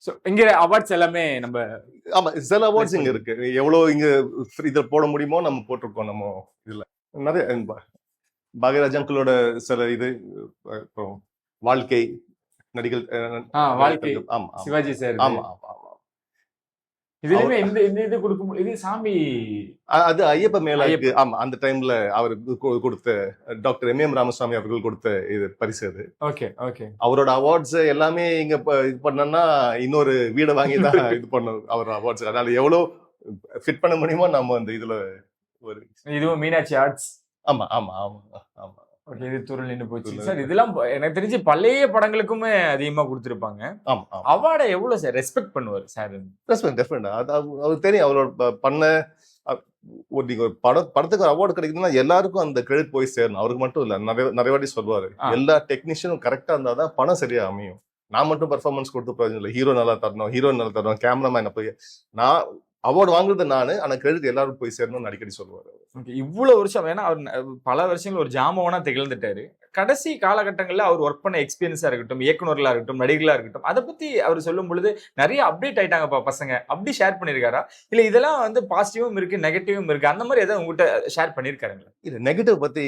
So இங்க awards எல்லாமே நம்ம ஆமா, சில பிளேஸ் அவார்ட்ஸ் இங்க பண்ணி இருக்கு. எவ்வளவு இங்க இத போட முடியுமோ நம்ம போட்டிருக்கோம் நம்ம இதுல. நிறைய பாக்யராஜ் அங்கிளோட சில இது, அப்புறம் வாழ்க்கை நடிகள் வாழ்க்கை டைரக்டர்கள். ஆமா ஆமா சிவாஜி சார் ஆமா ஆமா ஆமா. அவர் இதுலயுமே இந்த இந்த இது கொடுக்கும் இது சாமி அது ஐயப்ப மேலாக்கு. ஐயப்பன். ஆமா, அந்த டைம்ல அவருக்கு கொடுத்த டாக்டர் எம் ராமசாமி அவர்கள் கொடுத்த இது பரிசு அது. Okay okay. அவரோட அவார்ட்ஸ் எல்லாமே இங்க இது பண்ணா இன்னொரு வீடை வாங்கி தான் இது பண்ணணும் அவர் அவார்ட்ஸ். அதனால எவ்வளவு ஃபிட் பண்ண முடியுமோ நம்ம அந்த இதுல ஒரு இதுவும் மீனாட்சி ஆர்ட்ஸ். ஆமா ஆமா ஆமா ஆமா. ஓகே, இது துருள் நின்னு போச்சு சார். இதெல்லாம் எனக்கு தெரிஞ்சு பழைய படங்களுக்குமே அதிகமா கொடுத்திருப்பாங்க. ஆமா ஆமா. அவார்டை எவ்வளவு சார் ரெஸ்பெக்ட் பண்ணுவார் சார்? டெஃபினட்டா அது அவருக்கு தெரியும். அவரோட பண்ண நீங்க ஒரு படத்துக்கு ஒரு அவார்டு கிடைக்குதுன்னா எல்லாருக்கும் அந்த கிரெடிட் போய் சேரணும். அவருக்கு மட்டும் இல்ல, நிறைய வாட்டி சொல்லுவாரு, எல்லா டெக்னீஷியனும் கரெக்டா இருந்தாதான் படம் சரியா அமையும். நான் மட்டும் பெர்ஃபார்மன்ஸ் கொடுத்து பிரயோஜனம் இல்லை. ஹீரோ நல்லா தரணும், ஹீரோயின் நல்லா தரணும், கேமராமேன் போய் நான் அவார்டு வாங்குறது நானு, ஆனா கிரெடிட் எல்லாரும் போய் சேரணும்னு அடிக்கடி சொல்லுவாரு. இவ்வளவு வருஷம், ஏன்னா அவர் பல வருஷங்கள் ஒரு ஜாமவனா திகழ்ந்துட்டாரு. கடைசி காலகட்டங்கள்ல அவர் ஒர்க் பண்ண எக்ஸ்பீரியன்ஸா இருக்கட்டும், இயக்குநர்களா இருக்கட்டும், நடிகர்களா இருக்கட்டும், அதை பத்தி அவர் சொல்லும் பொழுது நிறைய அப்டேட் ஆயிட்டாங்கப்பா பசங்க அப்படி ஷேர் பண்ணிருக்காரா? இல்ல இதெல்லாம் வந்து பாசிட்டிவும் இருக்கு நெகட்டிவும் இருக்கு, அந்த மாதிரி ஏதாவது உங்ககிட்ட ஷேர் பண்ணிருக்காருங்களா? இல்ல, நெகட்டிவ் பத்தி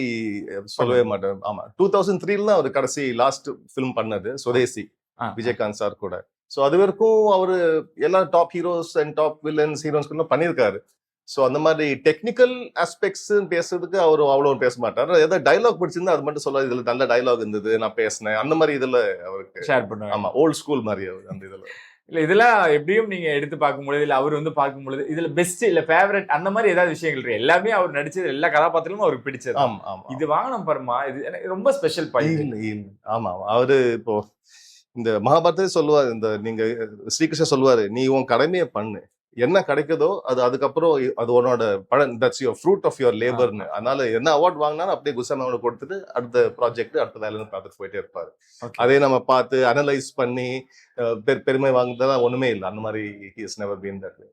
சொல்லவே மாட்டேன். ஆமா, 2003 அவர் கடைசி லாஸ்ட் பிலிம் பண்ணது சுதேசி, விஜயகாந்த் சார் கூட. சோ அது வரைக்கும் அவரு எல்லா top heroes and top villains heroes பண்ணிருக்காரு. சோ அந்த மாதிரி டெக்னிக்கல் ஆஸ்பெக்ட்ஸ் பேசுறதுக்கு அவரு அவ்வளவு பேச மாட்டாரு. ஏதாவது டைலாக் பிடிச்சிருந்தா அது மட்டும் சொல்ல, இதுல நல்ல டைலாக் இருந்தது, நான் பேசினேன், அந்த மாதிரி இதுல அவருக்கு ஷேர் பண்ணுவாங்க. ஆமா, ஓல்ட் ஸ்கூல் மாதிரி அவர் அந்த இதுல. இல்ல இதெல்லாம் எப்படியும் நீங்க எடுத்து பார்க்கும்பொழுது, இல்ல அவர் வந்து பார்க்கும்பொழுது இதுல பெஸ்ட் இல்ல ஃபேவரட் அந்த மாதிரி ஏதாவது விஷயங்கள் இருக்கு? எல்லாமே அவர் நடிச்சது எல்லா கதாபாத்திரமும் அவருக்கு பிடிச்சது. ஆமா ஆமா. இது வாங்கணும் பாருமா, இது எனக்கு ரொம்ப ஸ்பெஷல் பாயிண்ட். ஆமா, அவரு இப்போ இந்த மகாபாரதத்தை சொல்லுவாரு, இந்த நீங்க ஸ்ரீகிருஷ்ணன் சொல்லுவாரு, நீ உன் கடமையை பண்ணு, என்ன கிடைக்குதோ அது அதுக்கப்புறம் அது உன்னோட பலன், that's your fruit of your லேபர்னு. அதனால என்ன அவார்ட் வாங்கினாலும் அப்படியே குசாமாவோட கொடுத்துட்டு அடுத்த ப்ராஜெக்ட் அடுத்த வேலைன்னு பார்த்துட்டு போயிட்டே இருப்பாரு. அதே நம்ம பார்த்து அனலைஸ் பண்ணி பெருமை வாங்குறதெல்லாம் ஒண்ணுமே இல்லை. அந்த மாதிரி he is never been that way.